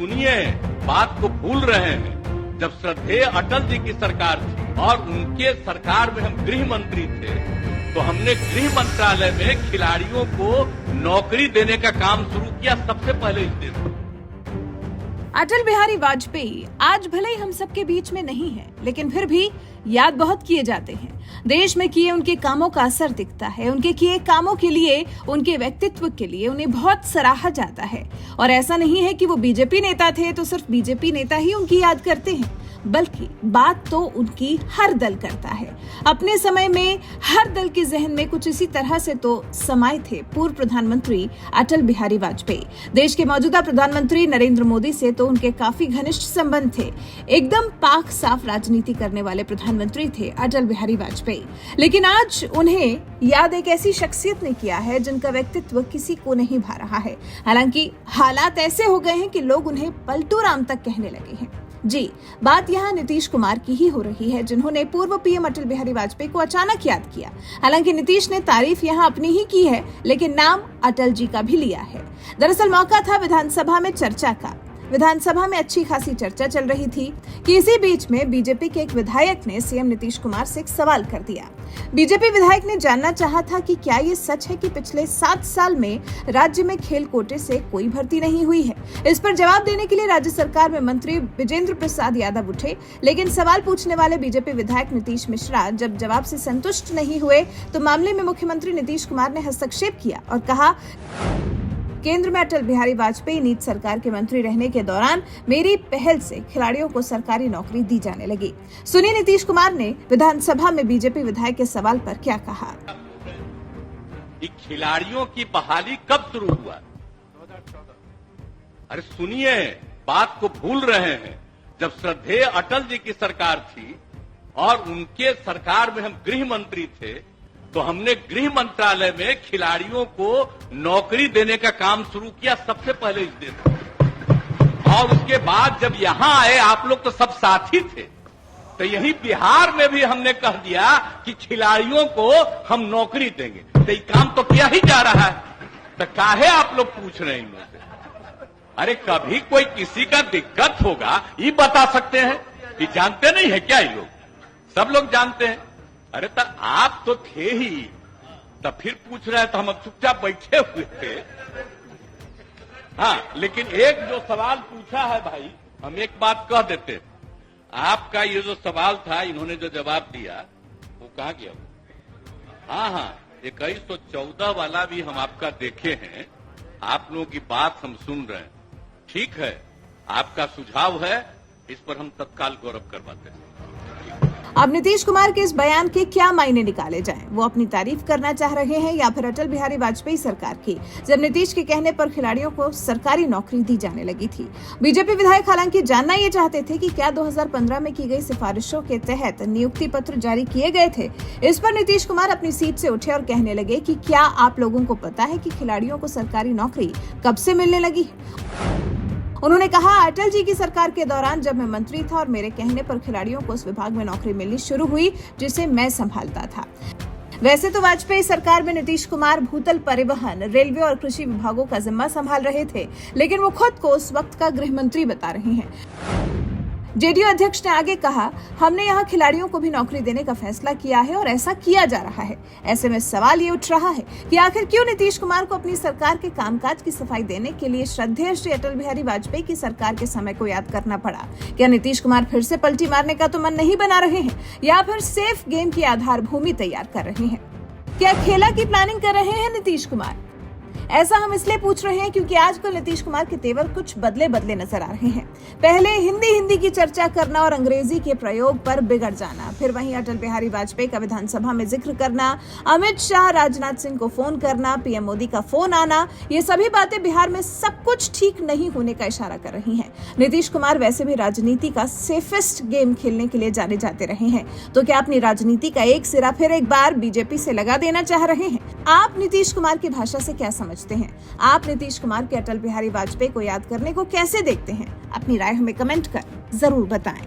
सुनिए, बात को भूल रहे हैं। जब श्रद्धेय अटल जी की सरकार थी और उनके सरकार में हम गृह मंत्री थे, तो हमने गृह मंत्रालय में खिलाड़ियों को नौकरी देने का काम शुरू किया सबसे पहले इस देश में। अटल बिहारी वाजपेयी आज भले ही हम सबके बीच में नहीं है, लेकिन फिर भी याद बहुत किए जाते हैं। देश में किए उनके कामों का असर दिखता है। उनके किए कामों के लिए, उनके व्यक्तित्व के लिए उन्हें बहुत सराहा जाता है। और ऐसा नहीं है कि वो बीजेपी नेता थे तो सिर्फ बीजेपी नेता ही उनकी याद करते हैं, बल्कि बात तो उनकी हर दल करता है। अपने समय में हर दल के जहन में कुछ इसी तरह से तो समाये थे पूर्व प्रधानमंत्री अटल बिहारी वाजपेयी। देश के मौजूदा प्रधानमंत्री नरेंद्र मोदी से तो उनके काफी घनिष्ठ संबंध थे। एकदम पाक साफ राजनीति करने वाले प्रधानमंत्री थे अटल बिहारी वाजपेयी। लेकिन आज उन्हें याद एक ऐसी शख्सियत ने किया है जिनका व्यक्तित्व किसी को नहीं भा रहा है। हालांकि हालात ऐसे हो गए हैं कि लोग उन्हें पलटू राम तक कहने लगे हैं। जी, बात यहाँ नीतीश कुमार की ही हो रही है, जिन्होंने पूर्व पीएम अटल बिहारी वाजपेयी को अचानक याद किया। हालांकि नीतीश ने तारीफ यहाँ अपनी ही की है, लेकिन नाम अटल जी का भी लिया है। दरअसल मौका था विधानसभा में चर्चा का। विधानसभा में अच्छी खासी चर्चा चल रही थी कि इसी बीच में बीजेपी के एक विधायक ने सीएम नीतीश कुमार से एक सवाल कर दिया। बीजेपी विधायक ने जानना चाहा था कि क्या ये सच है कि पिछले 7 साल में राज्य में खेल कोटे से कोई भर्ती नहीं हुई है। इस पर जवाब देने के लिए राज्य सरकार में मंत्री विजेंद्र प्रसाद यादव उठे, लेकिन सवाल पूछने वाले बीजेपी विधायक नीतीश मिश्रा जब जवाब से संतुष्ट नहीं हुए तो मामले में मुख्यमंत्री नीतीश कुमार ने हस्तक्षेप किया और कहा, केंद्र में अटल बिहारी वाजपेयी नीति सरकार के मंत्री रहने के दौरान मेरी पहल से खिलाड़ियों को सरकारी नौकरी दी जाने लगी। सुनिए नीतीश कुमार ने विधानसभा में बीजेपी विधायक के सवाल पर क्या कहा। खिलाड़ियों की बहाली कब शुरू हुआ? 2014। अरे सुनिए, बात को भूल रहे हैं। जब श्रद्धेय अटल जी की सरकार थी और उनके सरकार में हम गृह मंत्री थे, तो हमने गृह मंत्रालय में खिलाड़ियों को नौकरी देने का काम शुरू किया सबसे पहले इस देश में। और उसके बाद जब यहां आए, आप लोग तो सब साथी थे, तो यही बिहार में भी हमने कह दिया कि खिलाड़ियों को हम नौकरी देंगे। तो ये काम तो किया ही जा रहा है, तो काहे आप लोग पूछ रहे हैं मुझसे? अरे कभी कोई किसी का दिक्कत होगा ये बता सकते हैं कि जानते नहीं है क्या? ये लोग सब लोग जानते हैं। अरे तो आप तो थे ही, तब फिर पूछ रहे हैं तो हम चुपचाप बैठे हुए थे। हाँ, लेकिन एक जो सवाल पूछा है भाई, हम एक बात कह देते, आपका ये जो सवाल था, इन्होंने जो जवाब दिया वो कहाँ गया? हाँ, 2114 वाला भी हम आपका देखे हैं। आप लोगों की बात हम सुन रहे हैं। ठीक है, आपका सुझाव है, इस पर हम तत्काल गौरव करवाते हैं। अब नीतीश कुमार के इस बयान के क्या मायने निकाले जाएं? वो अपनी तारीफ करना चाह रहे हैं या फिर अटल बिहारी वाजपेयी सरकार की, जब नीतीश के कहने पर खिलाड़ियों को सरकारी नौकरी दी जाने लगी थी? बीजेपी विधायक हालांकि जानना ये चाहते थे कि क्या 2015 में की गई सिफारिशों के तहत नियुक्ति पत्र जारी किए गए थे। इस पर नीतीश कुमार अपनी सीट से उठे और कहने लगे कि क्या आप लोगों को पता है कि खिलाड़ियों को सरकारी नौकरी कब से मिलने लगी? उन्होंने कहा, अटल जी की सरकार के दौरान जब मैं मंत्री था और मेरे कहने पर खिलाड़ियों को उस विभाग में नौकरी मिलनी शुरू हुई जिसे मैं संभालता था। वैसे तो वाजपेयी सरकार में नीतीश कुमार भूतल, परिवहन, रेलवे और कृषि विभागों का जिम्मा संभाल रहे थे, लेकिन वो खुद को उस वक्त का गृह मंत्री बता रहे हैं। जेडीयू अध्यक्ष ने आगे कहा, हमने यहाँ खिलाड़ियों को भी नौकरी देने का फैसला किया है और ऐसा किया जा रहा है। ऐसे में सवाल ये उठ रहा है कि आखिर क्यों नीतीश कुमार को अपनी सरकार के कामकाज की सफाई देने के लिए श्रद्धेय श्री अटल बिहारी वाजपेयी की सरकार के समय को याद करना पड़ा? क्या नीतीश कुमार फिर से पलटी मारने का तो मन नहीं बना रहे हैं, या फिर सेफ गेम की आधार भूमि तैयार कर रहे हैं? क्या खेला की प्लानिंग कर रहे हैं नीतीश कुमार? ऐसा हम इसलिए पूछ रहे हैं क्योंकि आजकल नीतीश कुमार के तेवर कुछ बदले नजर आ रहे हैं। पहले हिंदी की चर्चा करना और अंग्रेजी के प्रयोग पर बिगड़ जाना, फिर वहीं अटल बिहारी वाजपेयी का विधानसभा में जिक्र करना, अमित शाह, राजनाथ सिंह को फोन करना, पीएम मोदी का फोन आना, ये सभी बातें बिहार में सब कुछ ठीक नहीं होने का इशारा कर रही हैं। नीतीश कुमार वैसे भी राजनीति का सेफेस्ट गेम खेलने के लिए जाने जाते रहे हैं, तो क्या अपनी राजनीति का एक सिरा फिर एक बार बीजेपी से लगा देना चाह रहे हैं? आप नीतीश कुमार की भाषा से क्या समझते हैं? आप नीतीश कुमार के अटल बिहारी वाजपेयी को याद करने को कैसे देखते हैं? अपनी राय हमें कमेंट कर जरूर बताएं।